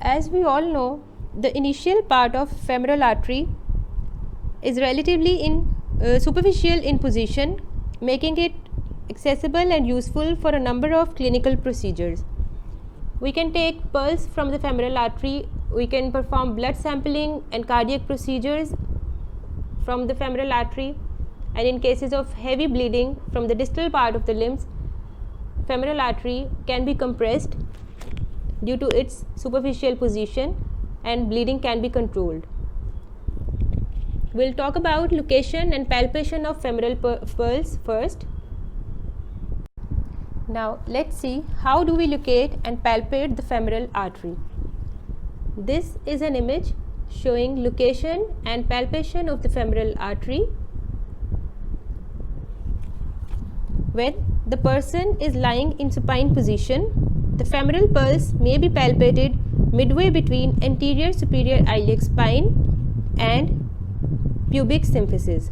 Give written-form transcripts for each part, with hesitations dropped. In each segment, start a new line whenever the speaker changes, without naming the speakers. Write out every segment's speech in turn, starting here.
As we all know, the initial part of femoral artery is relatively superficial in position, making it accessible and useful for a number of clinical procedures. We can take pulse from the femoral artery, we can perform blood sampling and cardiac procedures from the femoral artery, and in cases of heavy bleeding from the distal part of the limbs, femoral artery can be compressed due to its superficial position and bleeding can be controlled. We'll talk about location and palpation of femoral pulse first. Now let's see how do we locate and palpate the femoral artery. This is an image showing location and palpation of the femoral artery. When the person is lying in supine position, the femoral pulse may be palpated midway between anterior superior iliac spine and pubic symphysis.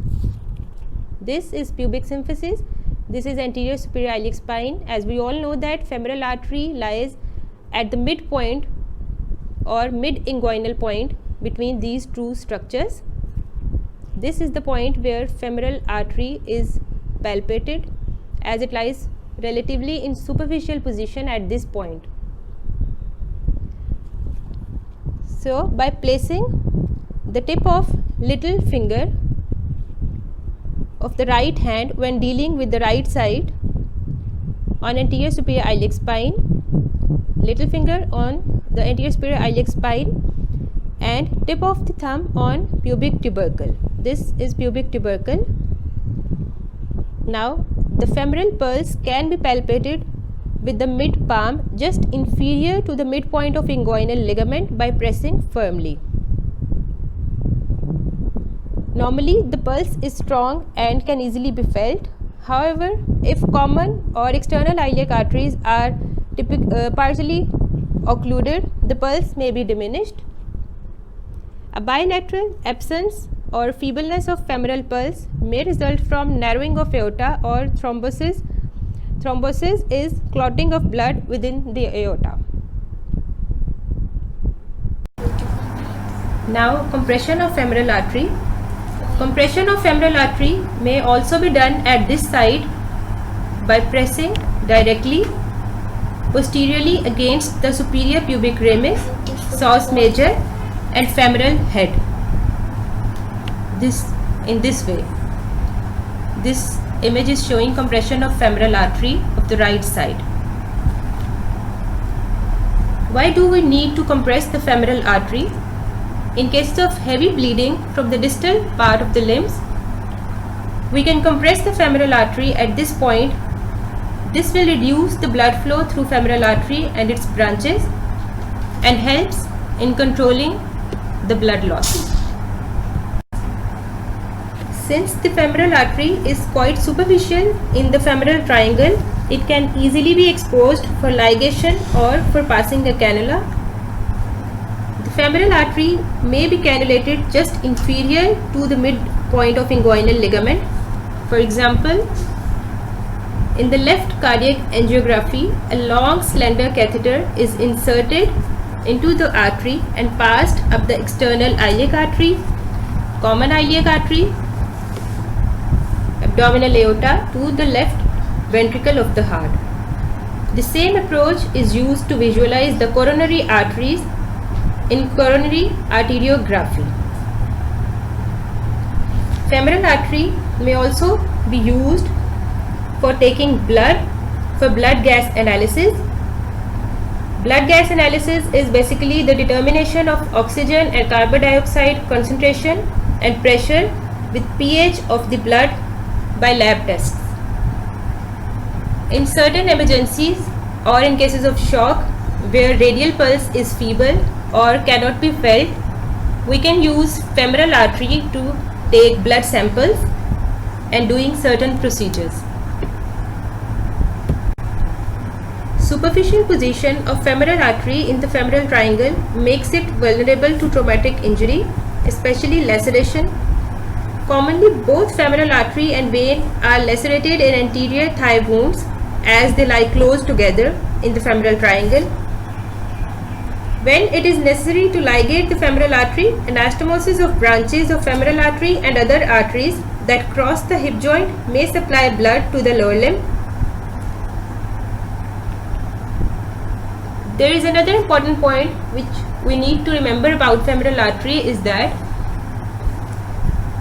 This is pubic symphysis. This is anterior superior iliac spine. As we all know that femoral artery lies at the midpoint or mid-inguinal point between these two structures. This is the point where femoral artery is palpated, as it lies relatively in superficial position at this point. So by placing the tip of little finger of the right hand when dealing with the right side on anterior superior iliac spine, little finger on the anterior superior iliac spine, and tip of the thumb on pubic tubercle. This is pubic tubercle. Now the femoral pulse can be palpated with the mid palm just inferior to the midpoint of inguinal ligament by pressing firmly. Normally the pulse is strong and can easily be felt. However, if common or external iliac arteries are partially occluded, the pulse may be diminished. A bilateral absence or feebleness of femoral pulse may result from narrowing of aorta or thrombosis. Thrombosis is clotting of blood within the aorta. Now, compression of femoral artery. Compression of femoral artery may also be done at this site by pressing directly posteriorly against the superior pubic ramus, psoas major and femoral head. In this way. This image is showing compression of femoral artery of the right side. Why do we need to compress the femoral artery? In cases of heavy bleeding from the distal part of the limbs, we can compress the femoral artery at this point. This will reduce the blood flow through femoral artery and its branches and helps in controlling the blood loss. Since the femoral artery is quite superficial in the femoral triangle, it can easily be exposed for ligation or for passing a cannula. The femoral artery may be cannulated just inferior to the midpoint of inguinal ligament. For example, in the left cardiac angiography, a long slender catheter is inserted into the artery and passed up the external iliac artery, common iliac artery, abdominal aorta to the left ventricle of the heart. The same approach is used to visualize the coronary arteries in coronary arteriography. Femoral artery may also be used for taking blood for blood gas analysis. Blood gas analysis is basically the determination of oxygen and carbon dioxide concentration and pressure with pH of the blood by lab tests. In certain emergencies or in cases of shock where radial pulse is feeble or cannot be felt, we can use femoral artery to take blood samples and doing certain procedures. Superficial position of femoral artery in the femoral triangle makes it vulnerable to traumatic injury, especially laceration. Commonly, both femoral artery and vein are lacerated in anterior thigh wounds as they lie close together in the femoral triangle. When it is necessary to ligate the femoral artery, anastomosis of branches of femoral artery and other arteries that cross the hip joint may supply blood to the lower limb. There is another important point which we need to remember about femoral artery is that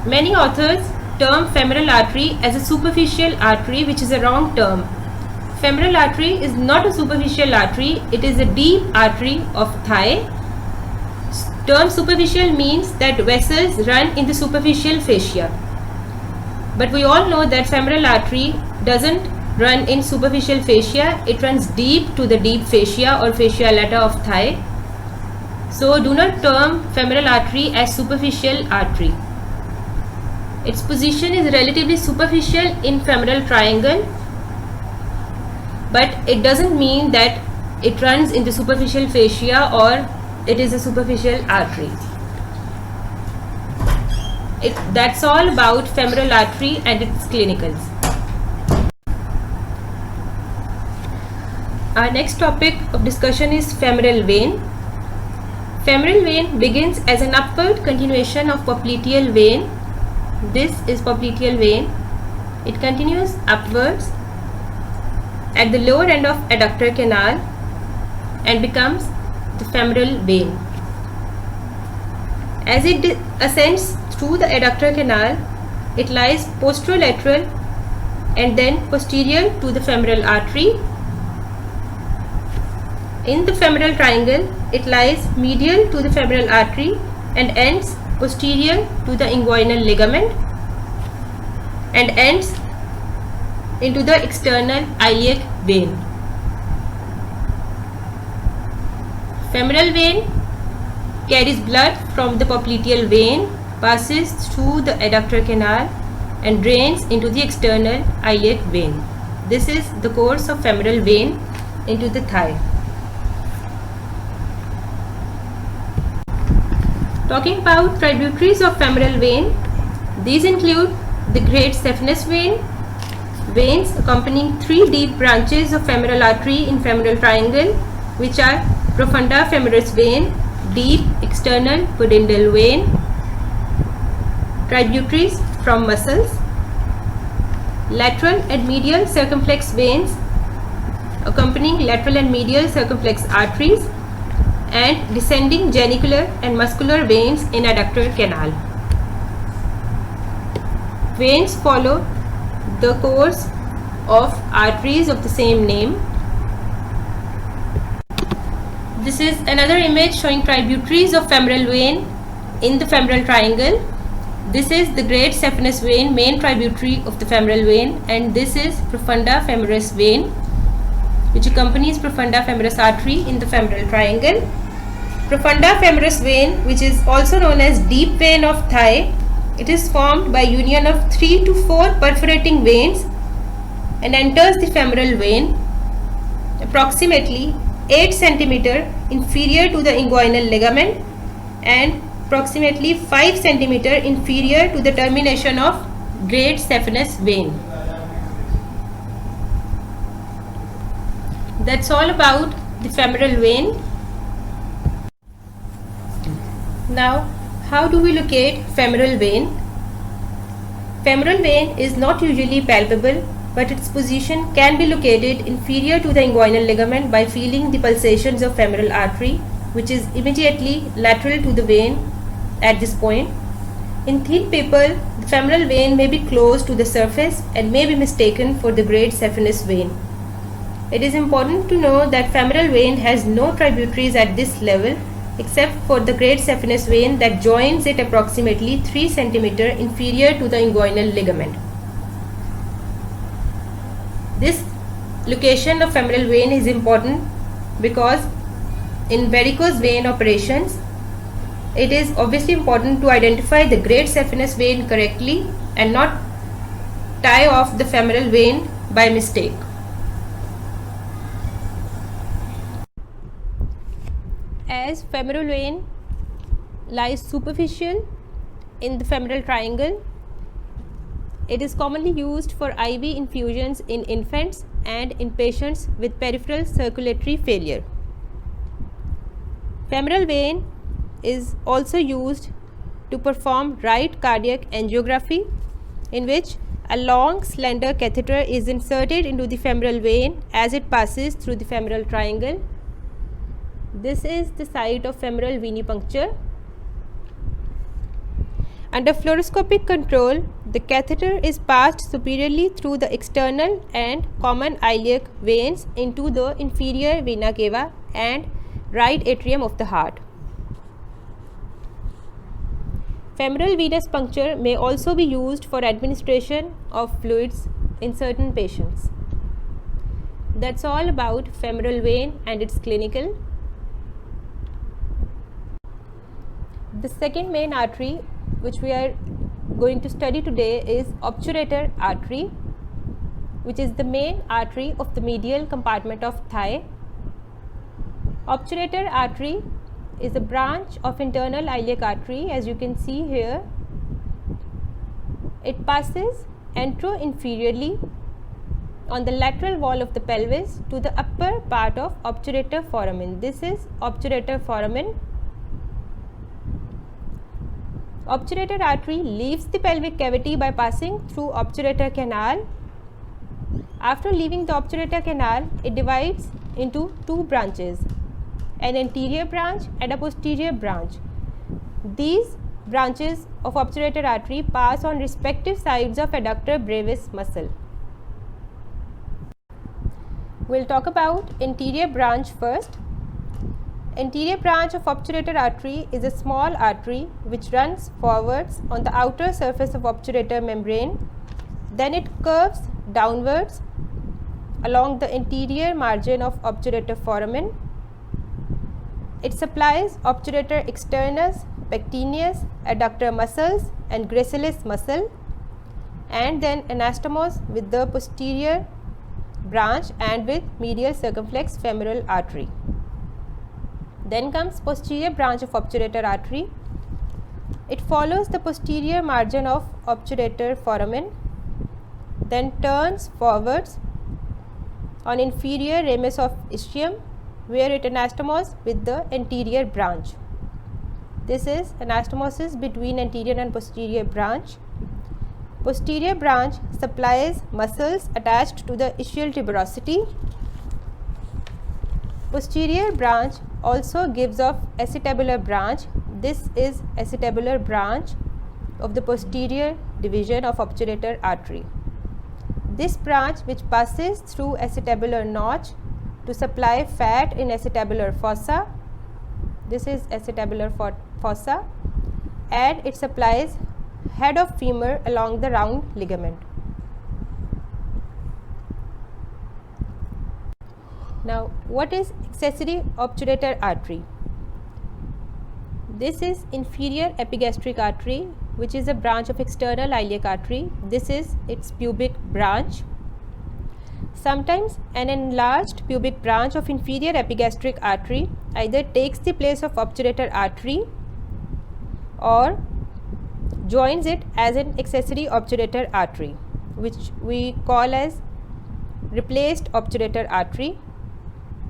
many authors term femoral artery as a superficial artery, which is a wrong term. Femoral artery is not a superficial artery, it is a deep artery of thigh. Term superficial means that vessels run in the superficial fascia. But we all know that femoral artery doesn't run in superficial fascia, it runs deep to the deep fascia or fascia lata of thigh. So do not term femoral artery as superficial artery. Its position is relatively superficial in femoral triangle, but it doesn't mean that it runs in the superficial fascia or it is a superficial artery. That's all about femoral artery and its clinicals. Our next topic of discussion is femoral vein. Femoral vein begins as an upward continuation of popliteal vein. This is popliteal vein. It continues upwards at the lower end of adductor canal and becomes the femoral vein. As it ascends through the adductor canal, it lies posterolateral and then posterior to the femoral artery. In the femoral triangle, it lies medial to the femoral artery and ends posterior to the inguinal ligament and ends into the external iliac vein. Femoral vein carries blood from the popliteal vein, passes through the adductor canal and drains into the external iliac vein. This is the course of femoral vein into the thigh. Talking about tributaries of femoral vein, these include the great saphenous vein, veins accompanying three deep branches of femoral artery in femoral triangle, which are profunda femoris vein, deep external pudendal vein, tributaries from muscles, lateral and medial circumflex veins accompanying lateral and medial circumflex arteries, and descending genicular and muscular veins in adductor canal. Veins follow the course of arteries of the same name. This is another image showing tributaries of femoral vein in the femoral triangle. This is the great saphenous vein, main tributary of the femoral vein, and this is profunda femoris vein, which accompanies profunda femoris artery in the femoral triangle. Profunda femoris vein, which is also known as deep vein of thigh, it is formed by union of 3 to 4 perforating veins and enters the femoral vein approximately 8 cm inferior to the inguinal ligament and approximately 5 cm inferior to the termination of great saphenous vein. That's all about the femoral vein. Now, how do we locate femoral vein? Femoral vein is not usually palpable, but its position can be located inferior to the inguinal ligament by feeling the pulsations of femoral artery, which is immediately lateral to the vein at this point. In thin people, the femoral vein may be close to the surface and may be mistaken for the great saphenous vein. It is important to know that femoral vein has no tributaries at this level except for the great saphenous vein that joins it approximately 3 cm inferior to the inguinal ligament. This location of femoral vein is important because in varicose vein operations, it is obviously important to identify the great saphenous vein correctly and not tie off the femoral vein by mistake. As femoral vein lies superficial in the femoral triangle, it is commonly used for IV infusions in infants and in patients with peripheral circulatory failure. Femoral vein is also used to perform right cardiac angiography, in which a long slender catheter is inserted into the femoral vein as it passes through the femoral triangle. This is the site of femoral venipuncture. Under fluoroscopic control, the catheter is passed superiorly through the external and common iliac veins into the inferior vena cava and right atrium of the heart. Femoral venous puncture may also be used for administration of fluids in certain patients. That's all about femoral vein and its clinical. The second main artery which we are going to study today is obturator artery, which is the main artery of the medial compartment of thigh. Obturator artery is a branch of internal iliac artery, as you can see here. It passes anteroinferiorly on the lateral wall of the pelvis to the upper part of obturator foramen. This is obturator foramen. Obturator artery leaves the pelvic cavity by passing through obturator canal. After leaving the obturator canal, it divides into two branches, an anterior branch and a posterior branch. These branches of obturator artery pass on respective sides of adductor brevis muscle. We'll talk about anterior branch first. Anterior branch of obturator artery is a small artery which runs forwards on the outer surface of obturator membrane. Then it curves downwards along the anterior margin of obturator foramen. It supplies obturator externus, pectineus, adductor muscles and gracilis muscle, and then anastomose with the posterior branch and with medial circumflex femoral artery. Then comes posterior branch of obturator artery. It follows the posterior margin of obturator foramen, then turns forwards on inferior ramus of ischium, where it anastomoses with the anterior branch. This is anastomosis between anterior and posterior branch. Posterior branch supplies muscles attached to the ischial tuberosity. Posterior branch also gives off acetabular branch. This is acetabular branch of the posterior division of obturator artery. This branch, which passes through acetabular notch to supply fat in acetabular fossa. This is acetabular fossa, and it supplies head of femur along the round ligament. Now, what is accessory obturator artery? This is inferior epigastric artery, which is a branch of external iliac artery. This is its pubic branch. Sometimes an enlarged pubic branch of inferior epigastric artery either takes the place of obturator artery or joins it as an accessory obturator artery, which we call as replaced obturator artery.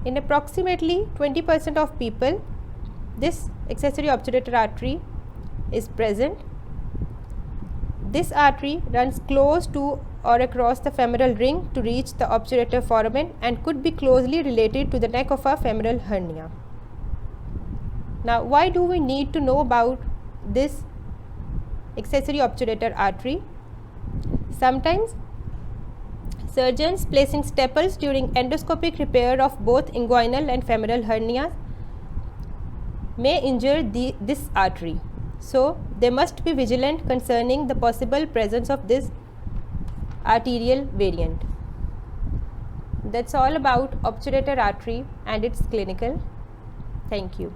In approximately 20% of people, this accessory obturator artery is present. This artery runs close to or across the femoral ring to reach the obturator foramen and could be closely related to the neck of a femoral hernia. Now, why do we need to know about this accessory obturator artery? Sometimes surgeons placing staples during endoscopic repair of both inguinal and femoral hernias may injure this artery. So, they must be vigilant concerning the possible presence of this arterial variant. That's all about obturator artery and its clinical. Thank you.